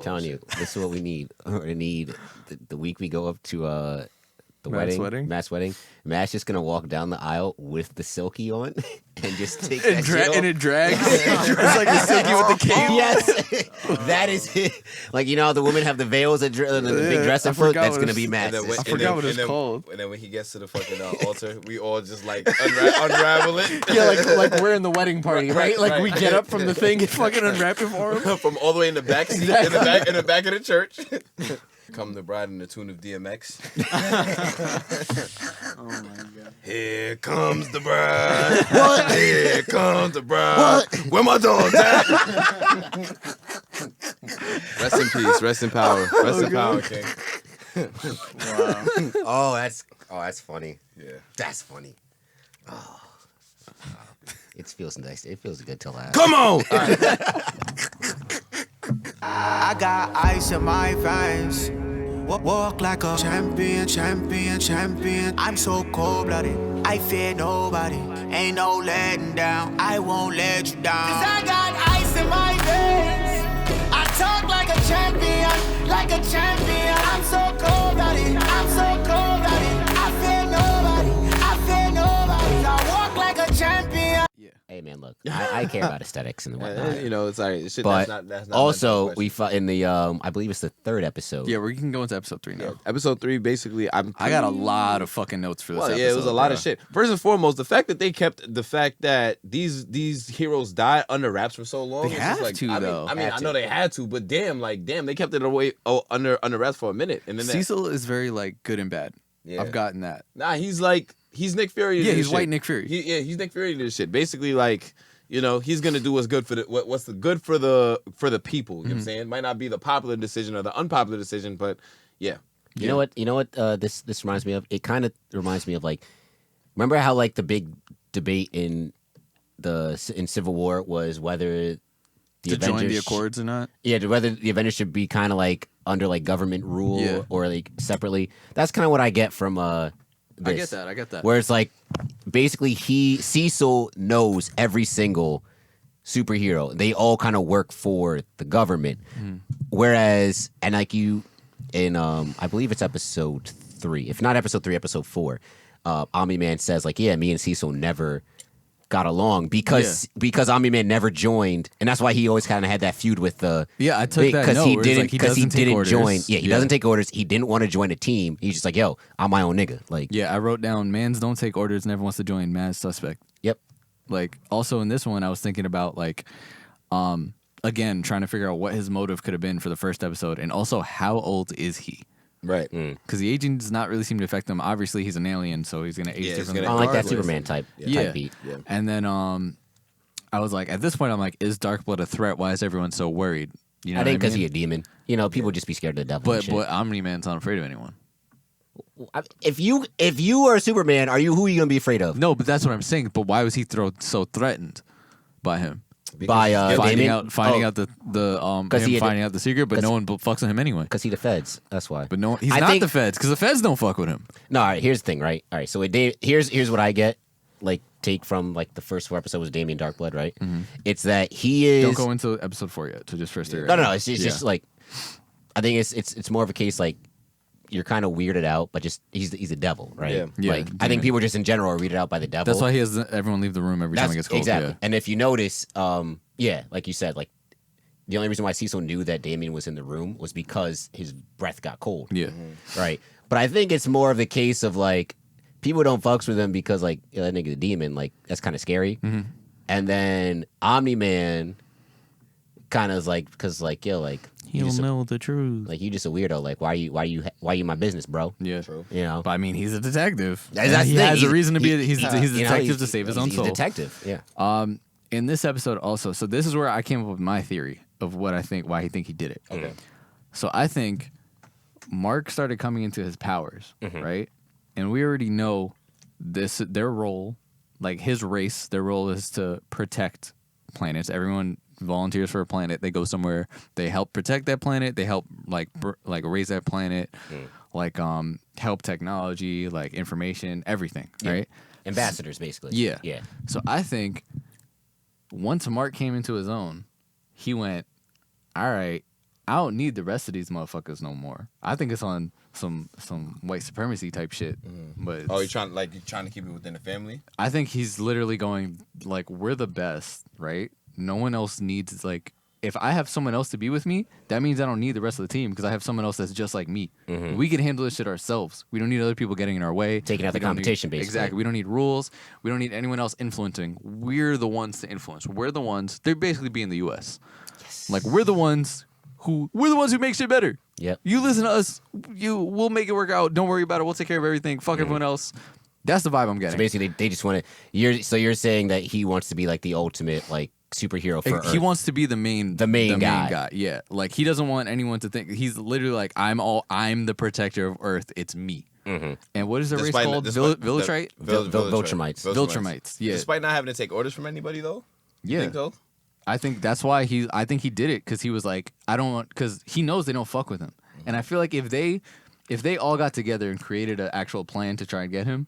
telling you, this is what we need. We're gonna need the week we go up to the Matt's wedding, Matt's wedding. Matt's just gonna walk down the aisle with the silky on and just take and that shit off. and it drags. It's like the silky with the cape. Yes, that is it. Like how the women have the veils, and the big dress and foot. That's gonna be Matt's. I forgot what it's called. And then when he gets to the fucking altar, we all just like unravel it. Yeah, like we're in the wedding party, right? Like we get up from the thing and fucking unwrap it for him. From all the way in the back seat, exactly. in the back of the church. Come the bride in the tune of DMX. Oh my god. Here comes the bride. What? Here comes the bride. What? Where my dogs at? Rest in peace. Rest in power. Rest in power, King. Wow. That's funny. Yeah. That's funny. Oh. It feels nice. It feels good to laugh. Come on. I got ice in my veins. Walk like a champion, champion, champion. I'm so cold-blooded, I fear nobody. Ain't no letting down, I won't let you down. 'Cause I got ice in my veins. I talk like a champion, like a champion. I'm so cold-blooded, I'm so cold-blooded. I fear nobody, I fear nobody. I walk like a champion. Hey man, look, I care about aesthetics and whatnot. It's alright. But that's not also we fought in the I believe it's the third episode. Yeah, we can go into episode 3 now. Yeah, episode 3, basically, I got a lot of fucking notes for this episode. Yeah, it was a lot of shit. First and foremost, the fact that they kept the fact that these heroes died under wraps for so long. They have to, though. I know they had to, but damn, they kept it away under wraps for a minute. And then Cecil is very like good and bad. Yeah. I've gotten that. Nah, he's Nick Fury. Yeah, he's white Nick Fury. He's Nick Fury to this shit. Basically, he's gonna do what's good for what's the good for the people. You know what I'm saying? Might not be the popular decision or the unpopular decision, but yeah. You know what? This reminds me of. It kind of reminds me of remember how the big debate in Civil War was whether the to Avengers join the Accords or not? Yeah, whether the Avengers should be kind of under government rule or separately. That's kind of what I get from this. I get that. Where it's basically Cecil knows every single superhero. They all kind of work for the government. Whereas, and in I believe it's episode 3, if not episode 3, episode 4, Omni-Man says me and Cecil never got along because Omni-Man never joined, and that's why he always kind of had that feud with the I took that because he didn't join. Yeah, he doesn't take orders. He didn't want to join a team. He's just yo, I'm my own nigga. I wrote down mans don't take orders, never wants to join, mad suspect. Yep. Also in this one, I was thinking about again trying to figure out what his motive could have been for the first episode, and also how old is he? Right. Because the aging does not really seem to affect him. Obviously, he's an alien, so he's going to age differently. I like that Superman type beat. Yeah. And then I was at this point, I'm is Darkblood a threat? Why is everyone so worried? You know I think because he's a demon. People just be scared of the devil. But Omni-Man's not afraid of anyone. If you are Superman, who are you gonna be afraid of? No, but that's what I'm saying. But why was he so threatened by him? By finding Damien? out finding out the secret, but no one fucks with him anyway. Because he's the feds. That's why. But no, he's not the feds. Because the feds don't fuck with him. No, all right. Here's the thing, right? All right. So here's what I get. Take from the first 4 episodes was Damien Darkblood, right? Mm-hmm. It's that he is. Don't go into episode 4 yet. So just first 3. No. It's just I think it's more of a case you're kind of weirded out, but just he's a devil, right? Yeah. I think people just in general are weirded out by the devil. That's why he has everyone leave the room every time it gets cold. Exactly. Yeah. And if you notice, like you said, the only reason why Cecil knew that Damien was in the room was because his breath got cold. Yeah. Mm-hmm. Right. But I think it's more of the case of people don't fucks with him because that nigga's a demon. That's kind of scary. Mm-hmm. And then Omni-Man kind of is because he'll know the truth. You just a weirdo. Why you my business, bro? Yeah. True. But I mean, he's a detective. That's the he thing. has a reason to be. He's a you know, detective to save his own soul. He's a detective. Yeah. In this episode also, so this is where I came up with my theory of why he think he did it. Okay. So I think Mark started coming into his powers, right? And we already know their role, his race, their role is to protect planets. Everyone volunteers for a planet. They go somewhere. They help protect that planet. They help raise that planet. Help technology, information, everything, right? Ambassadors, basically. Yeah. Yeah. So I think once Mark came into his own, he went, all right, I don't need the rest of these motherfuckers no more. I think it's on some white supremacy type shit. But Oh, you're trying to keep it within the family? I think he's literally going like, we're the best, right? No one else needs, like, if I have someone else to be with me, that means I don't need the rest of the team because I have someone else that's just like me. We can handle this shit ourselves. We don't need other people getting in our way. Taking out the We don't competition, need, basically. Exactly. We don't need rules. We don't need anyone else influencing. We're the ones to influence. We're the ones. They're basically being the U.S. Yes. Like, we're the ones who make shit better. Yep. You listen to us. We'll make it work out. Don't worry about it. We'll take care of everything. Fuck everyone else. That's the vibe I'm getting. So basically, they just want to. You're saying that he wants to be like the ultimate like superhero for Earth. He wants to be the main guy. Yeah, like he doesn't want anyone to think he's literally like I'm the protector of Earth. It's me. And what is the race called? Viltrite? Viltrumites. Viltrumites. Yeah. Despite not having to take orders from anybody, though. You Yeah. think so? I think that's why I think he did it because he was like, because he knows they don't fuck with him. And I feel like if they all got together and created an actual plan to try and get him,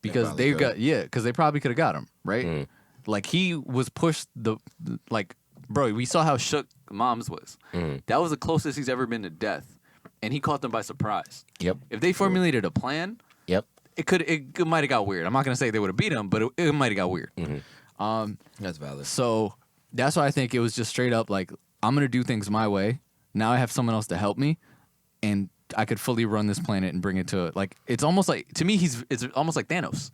because because they probably could have got him, right? Like he was pushed bro, we saw how shook Mom's was. That was the closest he's ever been to death, and he caught them by surprise. Yep. If they formulated a plan, Yep. it might have got weird. I'm not gonna say they would have beat him, but it might have got weird. That's valid. So that's why I think it was just straight up like, I'm gonna do things my way. Now I have someone else to help me, and I could fully run this planet and bring it to like. It's almost like, to me, it's almost like Thanos.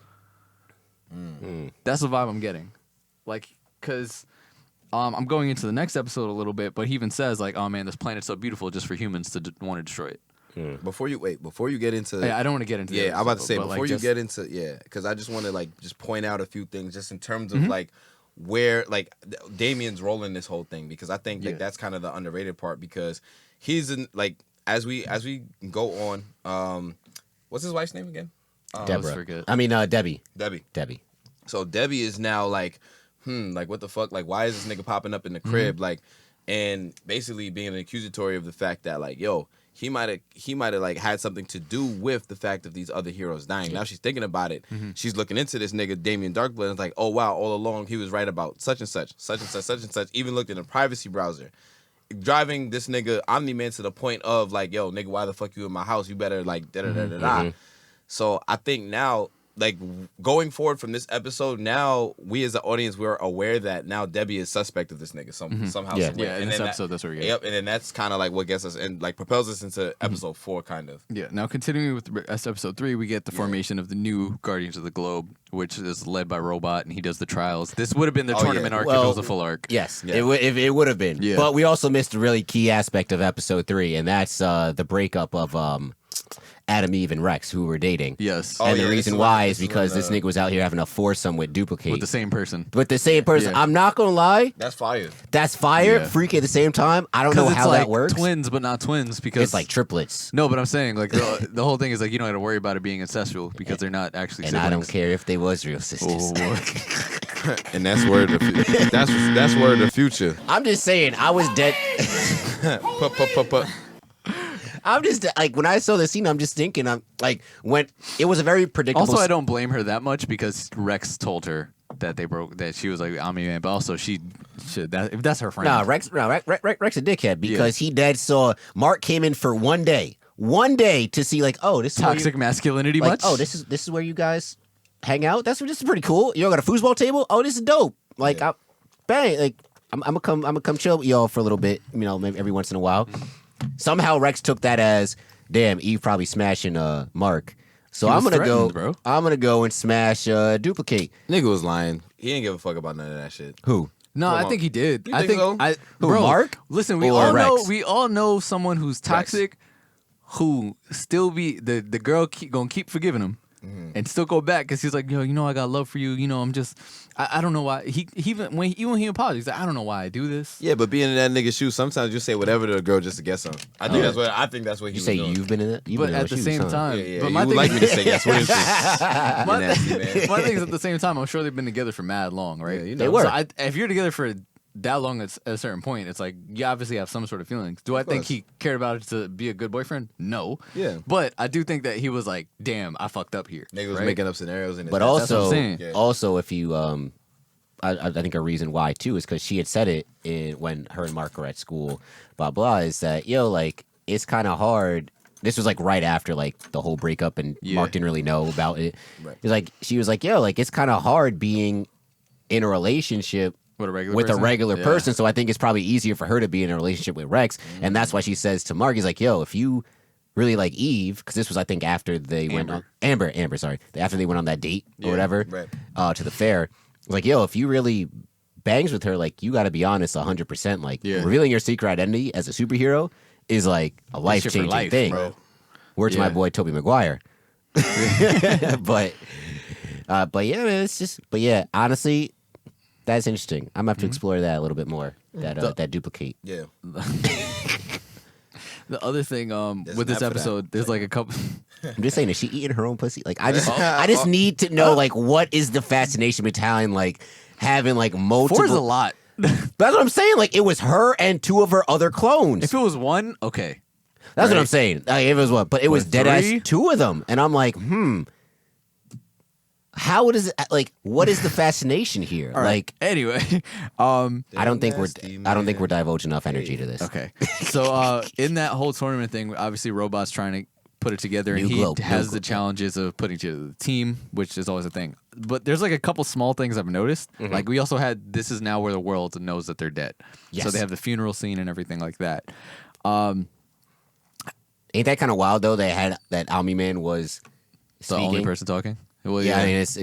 That's the vibe I'm getting, like, because I'm going into the next episode a little bit, but he even says like, oh man, this planet's so beautiful just for humans to want to destroy it. Before you get into, I don't want to get into. I'm about to say but, before you get into, because I just want to like just point out a few things just in terms of like where like Damien's role in this whole thing, because I think like that's kind of the underrated part, because he's in like as we go on, what's his wife's name again? Deborah. I mean Debbie. Debbie. So Debbie is now like, like what the fuck? Like why is this nigga popping up in the crib? Like, and basically being an accusatory of the fact that like, yo, he might have like had something to do with the fact of these other heroes dying. Now she's thinking about it. She's looking into this nigga Damien Darkblood, and it's like, oh wow, all along he was right about such and such, such and such, such and such. Even looked in a privacy browser, driving this nigga Omni-Man to the point of like, yo, nigga, why the fuck you in my house? You better like da da da da da. So I think now, like going forward from this episode, now we as an audience, we're aware that now Debbie is suspect of this nigga somehow. Yeah, somewhere. in And this then episode, that's where we get. Yep, and then that's kind of like what gets us and like propels us into episode 4, kind of. Yeah. Now continuing with episode 3, we get the formation of the new Guardians of the Globe, which is led by Robot, and he does the trials. This would have been the tournament arc if it was a full arc. Yes, it would have been. Yeah. But we also missed a really key aspect of episode 3, and that's the breakup of Adam, Eve, and Rex, who were dating. Yes. And the reason why is because this nigga was out here having a foursome with Duplicate. With the same person. Yeah. I'm not going to lie. That's fire. That's fire. Yeah. Freaky at the same time. I don't know how like that works. Twins, but not twins, because It's like triplets. No, but I'm saying like the whole thing is like you don't have to worry about it being incestual because they're not actually And siblings. I don't care if they was real sisters. And that's word of that's word of the future. I'm just saying, I was dead. I'm just like, when I saw the scene, I'm just thinking, I'm like, when it was a very predictable. Also, I don't blame her that much because Rex told her that they broke, that she was like Omni-Man, but also she should, if that's her friend. Rex a dickhead because he dead saw Mark came in for one day to see like, oh, this is Toxic masculinity like, much? oh, this is where you guys hang out. This is pretty cool. You all got a foosball table. Oh, this is dope. Like, bang, like I'm gonna come chill with y'all for a little bit. You know, maybe every once in a while. Somehow Rex took that as, damn, Eve probably smashing Mark. So I'm gonna go and smash Duplicate. Nigga was lying. He didn't give a fuck about none of that shit. Who? No, I think he did. You think so? Who, Mark? Listen, Or Rex? we all know someone who's toxic, who still be the girl gonna keep forgiving him. And still go back because he's like, yo, you know, I got love for you. You know, I'm just, I don't know why. Even when he apologized, he's like, I don't know why I do this. Yeah, but being in that nigga's shoes, sometimes you say whatever to the girl just to get some. I think that's what he You was say doing. you've been in it, But at the same time, Yeah, but you my would thing like is, me to say yes, wouldn't you? my, You nasty, man. my thing is at the same time, I'm sure they've been together for mad long, right? Yeah, you know. They were. So if you're together for that long at a certain point, it's like you obviously have some sort of feelings. Do I think he cared about it to be a good boyfriend? No. Yeah. But I do think that he was like, damn, I fucked up here. Nigga was right? making up scenarios in his But head. what I'm saying. also if you I think a reason why too is because she had said it when her and Mark were at school. Blah blah is that like it's kind of hard. This was like right after like the whole breakup, and Mark didn't really know about it. Right. She was like, like it's kind of hard being in a relationship with a regular person. So I think it's probably easier for her to be in a relationship with Rex, and that's why she says to Mark, he's like, if you really like Eve, because this was I think after they went on Amber, sorry, after they went on that date or whatever to the fair. Like, if you really bangs with her, like you got to be honest 100%. Like revealing your secret identity as a superhero is like a life-changing thing. Bro. Word to my boy Tobey Maguire. but yeah, man, it's just. But yeah, honestly, that's interesting. I'm gonna have to explore that a little bit more. That duplicate. Yeah. The other thing with this episode, there's like a couple. I'm just saying, is she eating her own pussy? Like, I just need to know, like, what is the fascination battalion like having like multiple? 4 is a lot. That's what I'm saying. Like, it was her and 2 of her other clones. If it was 1, okay. That's what I'm saying. Like, if it was 1, but it was dead 3? ass 2 of them, and I'm like, how does it like? What is the fascination here? Right. Like, anyway, I don't think we're divulging enough energy to this. Okay, so in that whole tournament thing, obviously Robot's trying to put it together, and he has the challenges of putting together the team, which is always a thing. But there's like a couple small things I've noticed. Like we also had this is now where the world knows that they're dead. Yes. So they have the funeral scene and everything like that. Ain't that kind of wild though? They had that Omni-Man was the only person talking. Well, yeah, I mean it's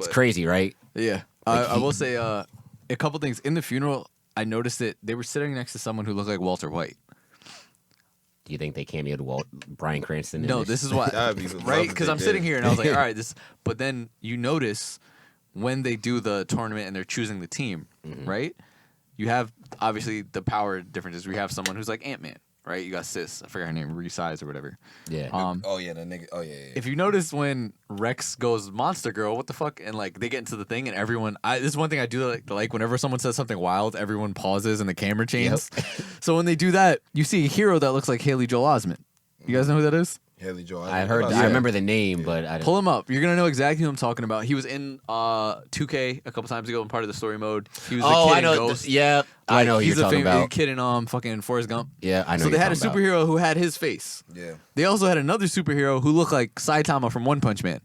crazy, right? Yeah, like I will say a couple things in the funeral. I noticed that they were sitting next to someone who looked like Walter White. Do you think they cameoed Bryan Cranston? No, this is why, right? Because I'm sitting here and I was like, all right, this. But then you notice when they do the tournament and they're choosing the team, right? You have obviously the power differences. We have someone who's like Ant-Man. Right, you got Sis. I forgot her name, Resize or whatever. Yeah. The nigga. Oh yeah. If you notice when Rex goes Monster Girl, what the fuck, and like they get into the thing, and everyone. This is one thing I do like. Whenever someone says something wild, everyone pauses and the camera changes. Yep. So when they do that, you see a hero that looks like Haley Joel Osment. You guys know who that is? Haley Joel. I remember the name, but I pull him up. You're gonna know exactly who I'm talking about. He was in 2K a couple times ago in part of the story mode. He was the kid I know. in Ghost. Yeah, I know. He's a famous kid in fucking Forrest Gump. Yeah, I know. So they had a superhero who had his face. Yeah. They also had another superhero who looked like Saitama from One Punch Man.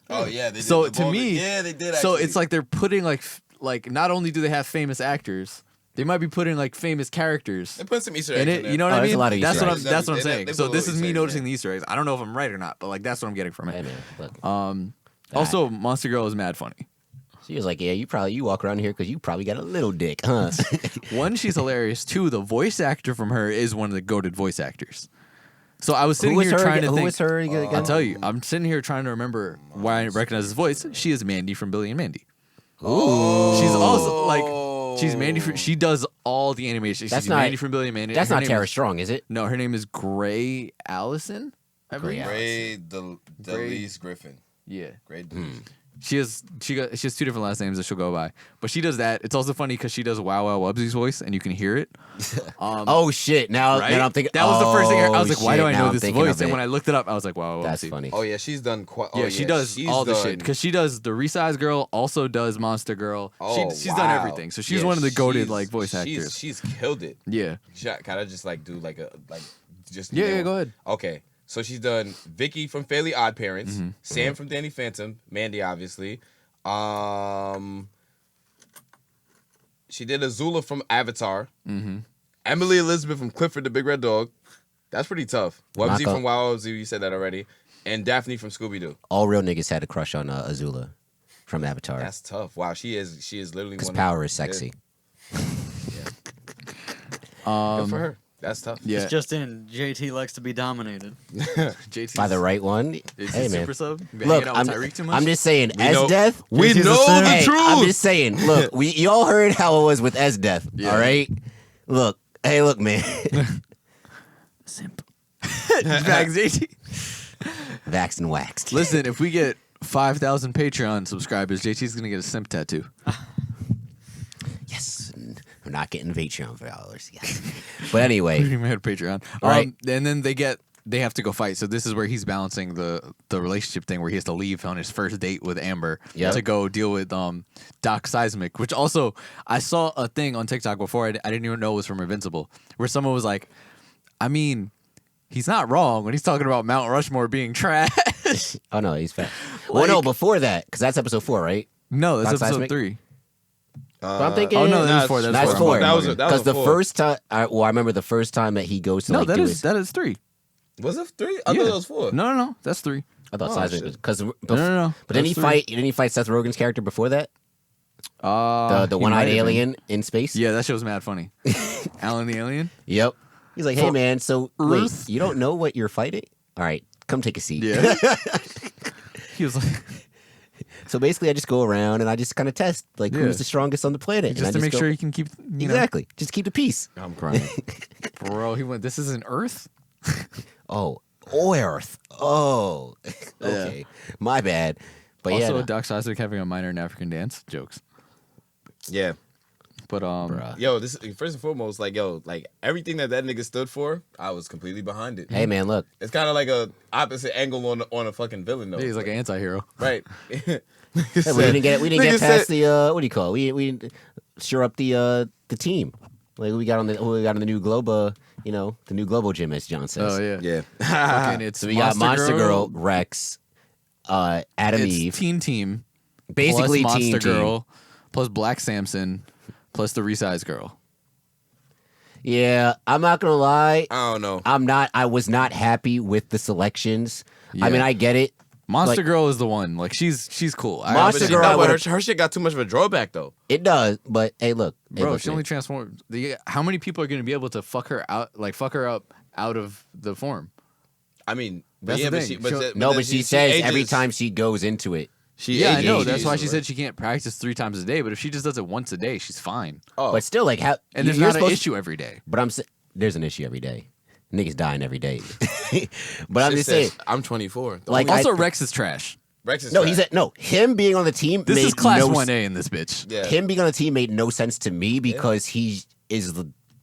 Oh yeah. They did so to me, they did. So it's like they're putting like not only do they have famous actors. They might be putting like famous characters. They put some Easter eggs in it. You know what I mean? That's what I'm saying. So this is me noticing the Easter eggs. I don't know if I'm right or not, but like that's what I'm getting from it. Hey, man, look. Also, Monster Girl is mad funny. She was like, "Yeah, you walk around here because you probably got a little dick, huh?" 1, she's hilarious. 2, the voice actor from her is one of the goated voice actors. So I was sitting here trying to think. Who was her again? I'll tell you. I'm sitting here trying to remember why I recognize his voice. She is Mandy from Billy and Mandy. Ooh. She's also like. She's Mandy. She does all the animation. She's Mandy from Billy and Mandy. That's not Tara Strong, is it? No, her name is Gray Allison. Gray Delise Griffin. Yeah, Gray. She has 2 different last names that she'll go by, but she does that. It's also funny because she does Wow Wow Wubbsy's voice, and you can hear it. Oh shit! Now I'm thinking that was the first thing I was like, why do I know this voice? And when I looked it up, I was like, Wow Wow Wubbsy. That's funny. Oh yeah, she's done quite. She does all the shit because she does the Resize Girl, also does Monster Girl. She's done everything, so she's one of the goated like voice actors. She's killed it. Yeah. Can I just like do like just yeah, go ahead. Okay. So she's done Vicky from Fairly Odd Parents, Sam from Danny Phantom, Mandy obviously. She did Azula from Avatar. Emily Elizabeth from Clifford the Big Red Dog. That's pretty tough. Wubbsy from Wow Wubbsy, you said that already. And Daphne from Scooby Doo. All real niggas had a crush on Azula from Avatar. That's tough. Wow, she is literally because power is sexy. Yeah. Good for her. That's tough. Yeah. It's just in. JT likes to be dominated. JT's by the right one. Hey man, super sub. Look, I'm just saying. Death. We know the truth. I'm just saying. Look, y'all heard how it was with Death. Yeah. All right. Look, man. Simp. Vax JT. Vaxxed and waxed. Listen, if we get 5,000 Patreon subscribers, JT's gonna get a simp tattoo. Yes. We're not getting Patreon for dollars. Yes. But anyway. We had Patreon. Right. And then they get they have to go fight. So this is where he's balancing the relationship thing where he has to leave on his first date with Amber to go deal with Doc Seismic, which also I saw a thing on TikTok before I didn't even know it was from Invincible, where someone was like, I mean, he's not wrong when he's talking about Mount Rushmore being trash. Oh no, he's fat. Well, no, before that, because that's episode 4, right? No, that's Doc episode Seismic? 3. But I'm thinking. Oh no, that's 4. That's 4. That was Because the four. first time, I remember the first time that he goes to No, like that do is 3. Was it 3? I thought it was 4. No, that's 3. I thought Oh, Seismic shit. was because No. But didn't he That's fight? Didn't he fight Seth Rogen's character before that? The he one-eyed might have been. alien in space. Yeah, that show's mad funny. Alan the Alien. Yep. He's like, hey For man, so wait, Earth? you don't know what you're fighting? All right, come take a seat. Yeah. He was like, So basically, I just go around and I just kind of test like Yeah. who's the strongest on the planet, just and to I make go, sure you can keep exactly, just keep the peace. I'm crying. Bro, he went. This isn't Earth. Oh, Earth. Oh, okay, my bad. But Also, yeah, no. Doc Seismic having a minor in African dance jokes. Yeah. But Bruh. Yo, this first and foremost, like everything that nigga stood for, I was completely behind it. Hey man, look, It's kind of like a opposite angle on a fucking villain though. he's like an anti-hero. right. hey, we didn't get Nigga past said- the what do you call it? We didn't sure up the team. Like we got on the new Globo, the new Globo gym, as John says. Oh yeah. Yeah. Fucking, it's So we got Monster Girl, Rex, Adam It's Eve, Teen Team. basically plus Team Monster Team. Girl, plus Black Samson, plus the Resize Girl. Yeah, I'm not gonna lie. I don't know. I was not happy with the selections. Yeah. I mean, I get it. Monster Like- Girl is the one. Like she's cool. Monster But Girl, I would've- her shit got too much of a drawback though. It does, but hey, look, hey, Bro, look, she only transformed. How many people are going to be able to fuck her up out of the form? I mean, That's yeah, the but thing. she, but, She'll- but no, then but she says every ages. time she goes into it. She Yeah, I ages. know. She That's why ages, she right? said she can't practice 3 times a day. But if she just does it once a day, she's fine. Oh, But still, like, how? And there's you're not an supposed- issue every day. But there's an issue every day. Niggas dying every day. But I'm Shit just saying, says, I'm 24. The Like, only- Also, Rex is trash. Rex is no, trash. him being on the team. This made is class no 1A in this bitch. Yeah. Him being on the team made no sense to me because he is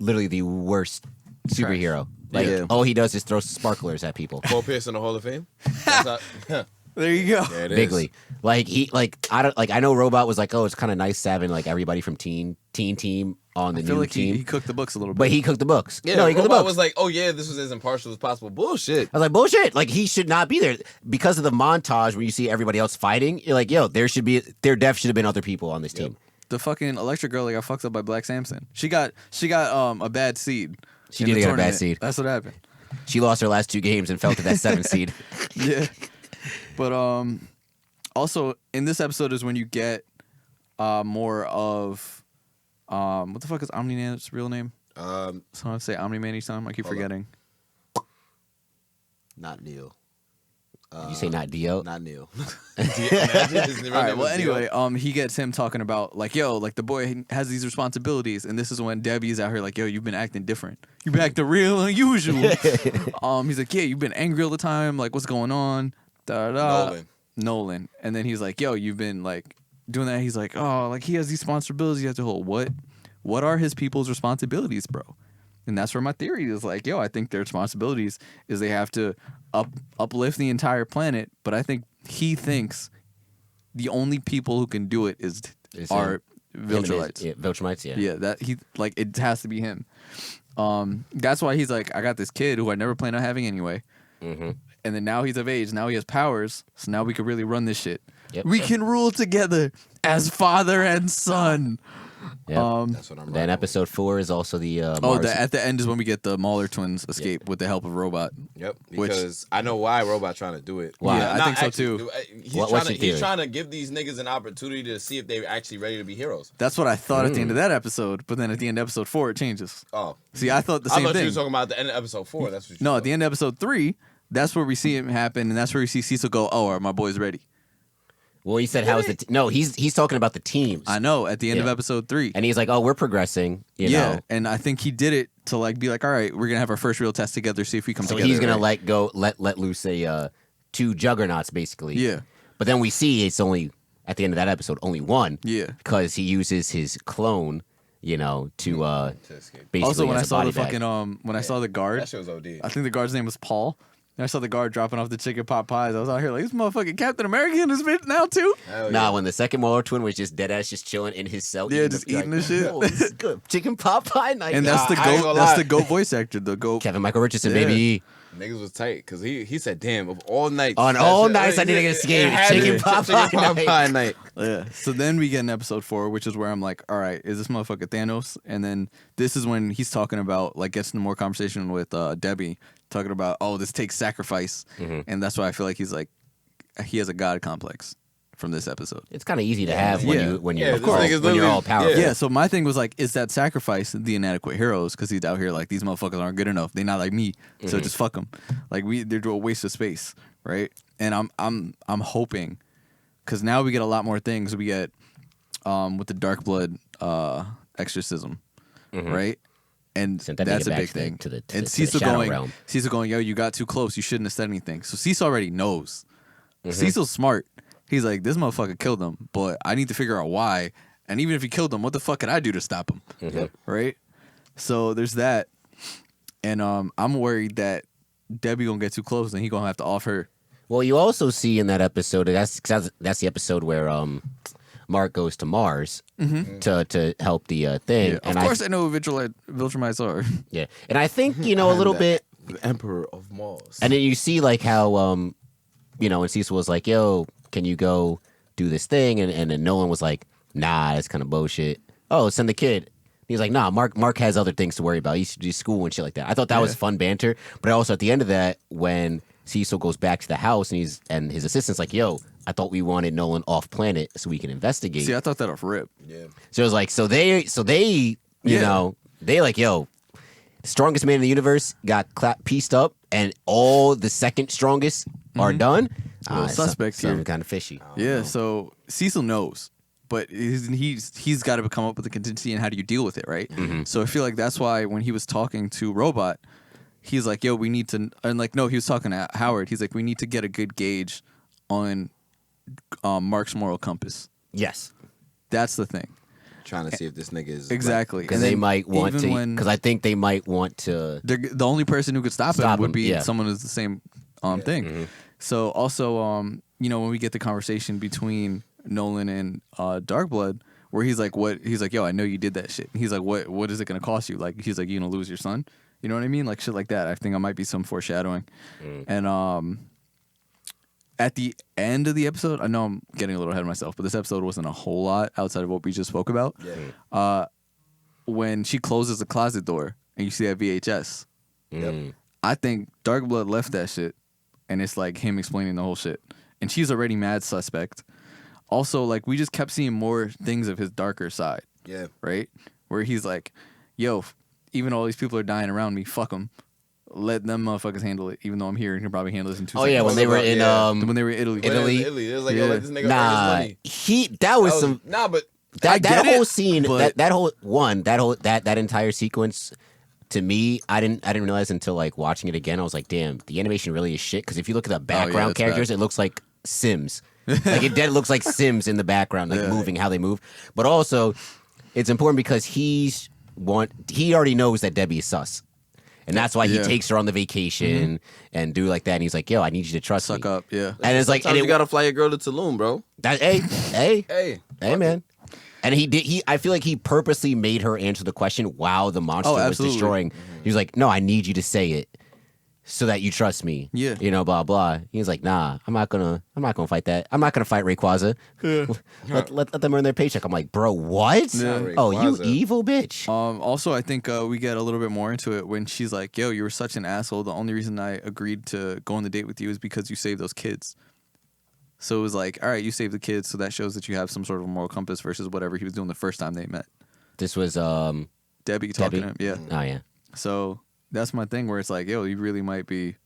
literally the worst superhero. Like, Yeah. all he does is throw sparklers at people. Paul Pierce in the Hall of Fame. That's not, There you go. there it is. Bigly. I know Robot was like, oh, it's kind of nice having like everybody from Teen Team on the I feel new like team. he cooked the books a little bit. But he cooked the books. Yeah, No, he cooked the Robot books. was like, oh yeah, this was as impartial as possible. Bullshit. I was like, bullshit. Like, he should not be there. Because of the montage where you see everybody else fighting, you're like, yo, there should have been other people on this team. the fucking Electric Girl got fucked up by Black Samson. She got a bad seed. She in did the get a bad tournament. seed. That's what happened. She lost her last 2 games and fell to that 7th seed. Yeah. But also in this episode is when you get more of what the fuck is Omninana's real name? So I say Omni-Man each time. I keep Hold up. forgetting. Not Neil. Did you say not Dio? Not Neil. All right. Well, anyway, he gets him talking about like, yo, like the boy has these responsibilities, and this is when Debbie's out here like, yo, you've been acting different. You've been acting real unusual. He's like, yeah, you've been angry all the time. Like, what's going on? Da, da, da. Nolan. And then he's like, yo, you've been like doing that. He's like, oh, like he has these responsibilities you have to hold. What are his people's responsibilities, bro? And that's where my theory is like, yo, I think their responsibilities is they have to uplift the entire planet. But I think he thinks the only people who can do it are Viltrumites. Yeah, Viltrumites, yeah. Yeah, that he like it has to be him. That's why he's like, I got this kid who I never planned on having anyway. Mm-hmm. And then now he's of age. Now he has powers. So now we could really run this shit. Yep. We can rule together as father and son. Yep. That's what I'm. Then episode 4 is also the At the end is when we get the Mauler twins escape with the help of Robot. Yep, Which- because I know why Robot trying to do it. Why? Yeah, I think so, too. What's your theory? He's trying to give these niggas an opportunity to see if they're actually ready to be heroes. That's what I thought at the end of that episode, but then at the end of episode 4, it changes. Oh, See, I thought the I same thought you thing. were talking about the end of episode 4. That's what. No, at the end of episode 3, that's where we see it happen, and that's where we see Cecil go, oh, are my boys ready? Well, he said, how's the... No, he's talking about the teams. I know, at the end of Yeah. episode 3. And he's like, oh, we're progressing, you know. And I think he did it to like be like, all right, we're gonna have our first real test together, see if we come So together. he's going right? to let loose a 2 juggernauts, basically. Yeah. But then we see it's only, at the end of that episode, only 1. Yeah. Because he uses his clone, to basically Also, when as I a saw the body bag. fucking when I saw the guard, That shit was OD. I think the guard's name was Paul. And I saw the guard dropping off the chicken pot pies. I was out here like, this motherfucking Captain America in this bitch now too. Hell Nah, yeah. when the second Mauler twin was just dead ass, just chilling in his cell. Yeah, just eating this shit. Oh, this is good. Chicken pot pie night. And that's the I ain't goat. gonna That's lie. the goat voice actor. The goat. Kevin Michael Richardson, Yeah. baby. Niggas was tight because he said, "Damn, of all nights, On that all shit- nights, I need to get escape. Chicken pot pie night." Yeah. So then we get in episode 4, which is where I'm like, all right, is this motherfucker Thanos? And then this is when he's talking about, like, gets into more conversation with Debbie, talking about, oh, this takes sacrifice. And that's why I feel like he's like, he has a god complex from this episode. It's kind of easy to have when Yeah, you're this nigga's when you're literally- all powerful. Yeah, so my thing was like, is that sacrifice the inadequate heroes? Because he's out here like, these motherfuckers aren't good enough. They're not like me, so just fuck them. Like they're a waste of space, right? And I'm hoping, because now we get a lot more things. We get with the dark blood exorcism, right? And Sent that nigga that's a back big to the- thing. to the- to and the- to the Cecil shadow going, realm. Cecil going, yo, you got too close. You shouldn't have said anything. So Cecil already knows. Cecil's smart. He's like, this motherfucker killed him, but I need to figure out why. And even if he killed him, what the fuck could I do to stop him? Right? So there's that. And I'm worried that Debbie gonna get too close and he gonna have to off her. Well, you also see in that episode that's the episode where Mark goes to Mars to help the thing. Yeah, And of course I know who Viltrumites are. yeah, and I think a little bit. The Emperor of Mars. And then you see like how and Cecil was like, "Yo, can you go do this thing?" And then Nolan was like, "Nah, that's kind of bullshit. Oh, send the kid." He's like, "Nah, Mark has other things to worry about. He should do school and shit like that." I thought that was fun banter, but also at the end of that, when Cecil goes back to the house and his assistant's like, "Yo, I thought we wanted Nolan off planet so we can investigate." See, I thought that off rip. Yeah. So it was like, they they like, yo, the strongest man in the universe got pieced up, and all the second strongest are done. Little suspect here. Something kind of fishy. Yeah, so Cecil knows, but he's got to come up with a contingency and how do you deal with it, right? So I feel like that's why when he was talking to Robot, he's like, "Yo, we need to," and like, no, he was talking to Howard. He's like, "We need to get a good gauge on Mark's moral compass." Yes, That's the thing. Trying to see if this nigga is Exactly, because And they then might want even to. when- Because I think they might want to. the only person who could stop Stop him would him, be yeah. someone who's the same thing. So also, when we get the conversation between Nolan and Darkblood, where he's like, "What?" He's like, "Yo, I know you did that shit." And he's like, "What is it gonna cost you?" Like, he's like, "You gonna lose your son?" You know what I mean? Like shit like that. I think it might be some foreshadowing. And at the end of the episode, I know I'm getting a little ahead of myself, but this episode wasn't a whole lot outside of what we just spoke about. Yeah. When she closes the closet door and you see that VHS, I think Darkblood left that shit, and it's like him explaining the whole shit. And she's already mad suspect. Also, like, we just kept seeing more things of his darker side, Yeah. right? Where he's like, "Yo, even though all these people are dying around me, fuck them. Let them motherfuckers handle it. Even though I'm here and can probably handle this in 2 Oh seconds." yeah, when they were in Yeah. when they were in Italy. Italy. Italy. It was like, yo, let this nigga earn his nah, money. that was some. Nah, but I That get whole it, scene, but- that entire sequence, to me, I didn't realize until like watching it again. I was like, damn, the animation really is shit. Because if you look at the background it's characters, bad. it looks like Sims. Like it dead looks like Sims in the background, like moving how they move. But also, it's important because he already knows that Debbie is sus. And that's why he Yeah. takes her on the vacation and do like that. And he's like, yo, I need you to trust Suck me. up, yeah. And it's like, sometimes and you gotta fly your girl to Tulum, bro. hey, Hey, man. And I feel like he purposely made her answer the question while the monster was absolutely. destroying. He was like, no, I need you to say it so that you trust me. Yeah. Blah, blah. He's like, nah, I'm not gonna fight that. I'm not gonna fight Rayquaza. let them earn their paycheck. I'm like, bro, what? Yeah. Oh, you Rayquaza. evil bitch. Also, I think we get a little bit more into it when she's like, "Yo, you were such an asshole. The only reason I agreed to go on the date with you is because you saved those kids." So it was like, all right, you saved the kids, so that shows that you have some sort of moral compass versus whatever he was doing the first time they met. This was Debbie talking to him, yeah. Oh yeah. So that's my thing where it's like, yo, you really might be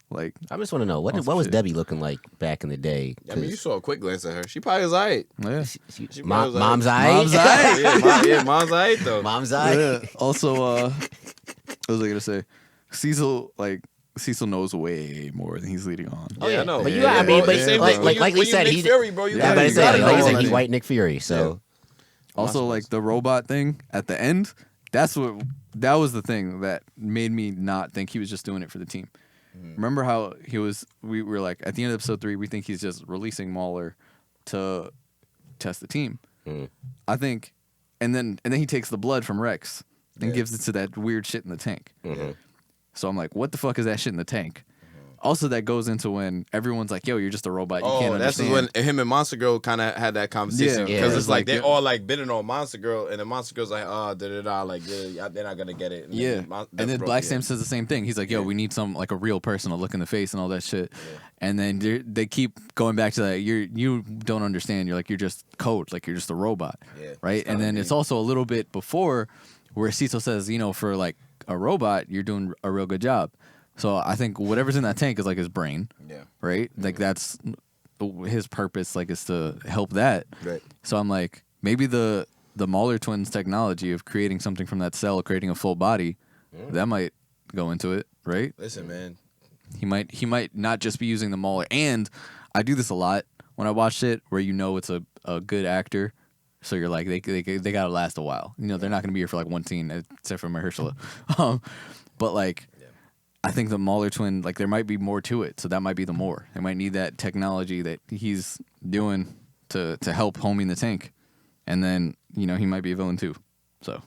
like, I just want to know what Awesome was shit. Debbie looking like back in the day? I mean, you saw a quick glance at her. She probably was alright. yeah. She Mom's was mom's like- eye. Mom's eye. Mom's alright though. Mom's eye. Yeah. Also, what was I gonna say? Cecil knows way more than he's leading on. Oh yeah, I know. But Yeah, you, I mean, but same like thing. like When he you said, Nick he. Fury, bro. You Yeah, gotta, I you you gotta said, know like he said, already. he white Nick Fury. So Also, like the robot thing at the end, that was the thing that made me not think he was just doing it for the team. Remember how we were like, at the end of episode 3, we think he's just releasing Mauler to test the team. I think, and then he takes the blood from Rex and gives it to that weird shit in the tank. So I'm like, what the fuck is that shit in the tank? Also, that goes into when everyone's like, yo, you're just a robot. You can't understand. That's when him and Monster Girl kind of had that conversation. Because it's like they all like bidding on Monster Girl, and then Monster Girl's like, oh, da-da-da, like, they're not going to get it. And and then Black Sam says the same thing. He's like, yo, we need some, like, a real person to look in the face and all that shit. And then they keep going back to that. You don't understand. You're like, you're just code. Like, you're just a robot. Right? And then it's also a little bit before where Cecil says, for, like, a robot, you're doing a real good job. So I think whatever's in that tank is like his brain, right? Like that's his purpose, like is to help that. Right. So I'm like, maybe the Mauler twins technology of creating something from that cell, creating a full body, that might go into it, right? Listen, man, he might not just be using the Mauler. And I do this a lot when I watch it, where it's a good actor. So you're like they gotta last a while. They're not gonna be here for like one scene, except for Mahershala. But like. I think the Mauler twin, like there might be more to it, so that might be the more. They might need that technology that he's doing to help homing the tank, and then he might be a villain too. So,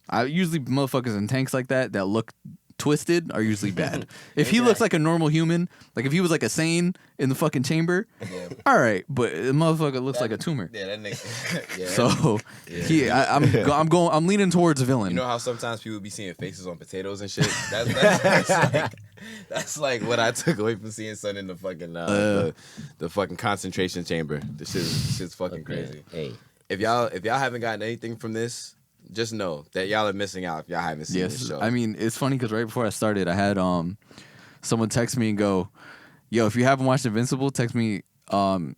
I usually motherfuckers in tanks like that look twisted are usually bad. If he looks like a normal human, like if he was like a sane in the fucking chamber, all right, but the motherfucker looks like a tumor. Yeah, that nigga. So I'm leaning towards a villain. You know how sometimes people be seeing faces on potatoes and shit. That's like what I took away from seeing Son in the fucking the fucking concentration chamber. This shit's fucking crazy. Hey, if y'all haven't gotten anything from this, just know that y'all are missing out if y'all haven't seen this show. I mean, it's funny because right before I started, I had someone text me and go, yo, if you haven't watched Invincible, text me, and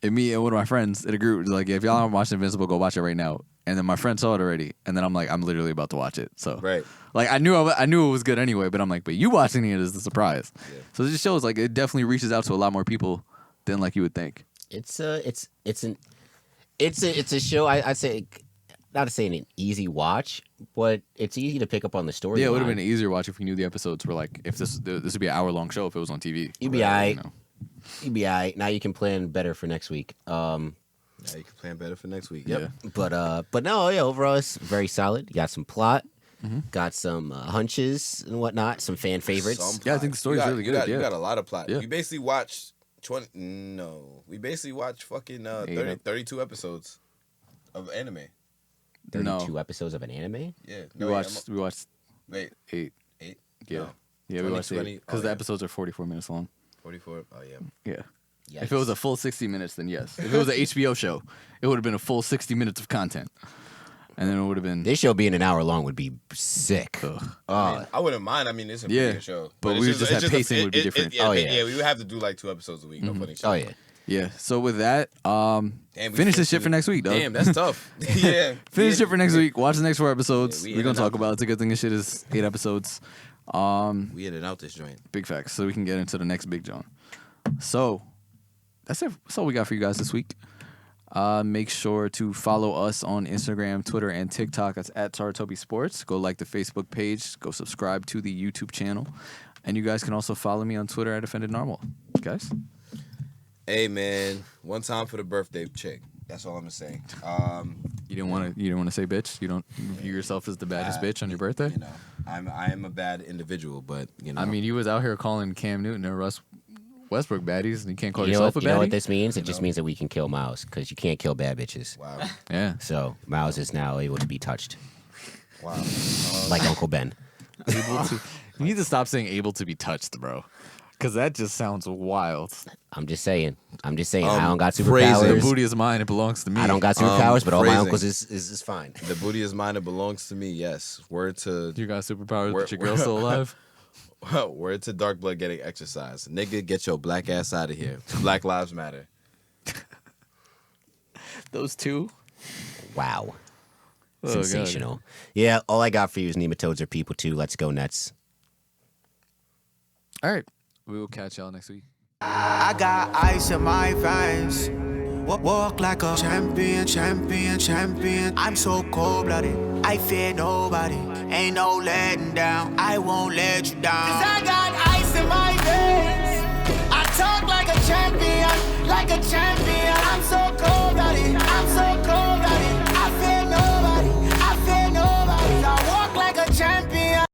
me and one of my friends in a group, like, if y'all haven't watched Invincible, go watch it right now. And then my friend saw it already, and then I'm like, I'm literally about to watch it. So, right. Like, I knew it was good anyway, but I'm like, but you watching it is the surprise. Yeah. So it just shows, like, it definitely reaches out to a lot more people than, like, you would think. It's a show. I'd say, not to say an easy watch, but it's easy to pick up on the story. Yeah, it would have been an easier watch if you knew the episodes were like, if this would be an hour-long show if it was on TV. You'd be all right. You'd be all right. Now you can plan better for next week. Now you can plan better for next week. Yep. Yeah. But no, yeah, overall it's very solid. You got some plot, got some hunches and whatnot, some fan favorites. Yeah, I think the story's really good. You got a lot of plot. Yeah. We basically watched fucking 32 episodes of anime. 32 episodes of an anime? Yeah. We watched Wait. 8. Yeah. No. Yeah, we watched 8. Because the episodes are 44 minutes long. 44? Oh, yeah. Yeah. Yikes. If it was a full 60 minutes, then yes. If it was an HBO show, it would have been a full 60 minutes of content. And then it would have been... This show being an hour long would be sick. I wouldn't mind. I mean, it's a pretty good show. But we just had pacing would be different. Yeah, we would have to do like 2 episodes a week. No funny shit. Oh, yeah. Yeah. So with that, finish this shit for next week, dog. Damn, that's tough. Yeah. Finish it for next week. Watch the next 4 episodes. We're going to talk about it. It's a good thing this shit is 8 episodes. We ended out this joint. Big facts. So we can get into the next big joint. So that's it. That's all we got for you guys this week. Make sure to follow us on Instagram, Twitter, and TikTok. That's at Saratobi Sports. Go like the Facebook page. Go subscribe to the YouTube channel. And you guys can also follow me on Twitter at Offended Normal. Guys? Hey man, one time for the birthday chick. That's all I'm gonna say. You didn't want to say bitch. You don't view yourself as the baddest bitch on your birthday. I am a bad individual, but I mean, you was out here calling Cam Newton and Russ Westbrook baddies, and you can't call yourself a baddie. You know what this means? It just means that we can kill Miles because you can't kill bad bitches. Wow. Yeah. So Miles is now able to be touched. Wow. Like Uncle Ben. You need to stop saying able to be touched, bro. Because that just sounds wild. I'm just saying. I don't got The superpowers. booty is mine. It belongs to me. I don't got superpowers, but all my phrasing. uncles is fine. The booty is mine. It belongs to me. Yes. Word to You got superpowers, but your girl's still alive? word to Dark Blood getting exercise. Nigga, get your black ass out of here. Black Lives Matter. Those two? Wow. Oh, Sensational. God. Yeah, all I got for you is nematodes are people too. Let's go nuts. All right. We will catch y'all next week. I got ice in my veins. Walk like a champion, champion, champion. I'm so cold-blooded, I fear nobody. Ain't no letting down, I won't let you down. 'Cause I got ice in my veins. I talk like a champion, like a champion. I'm so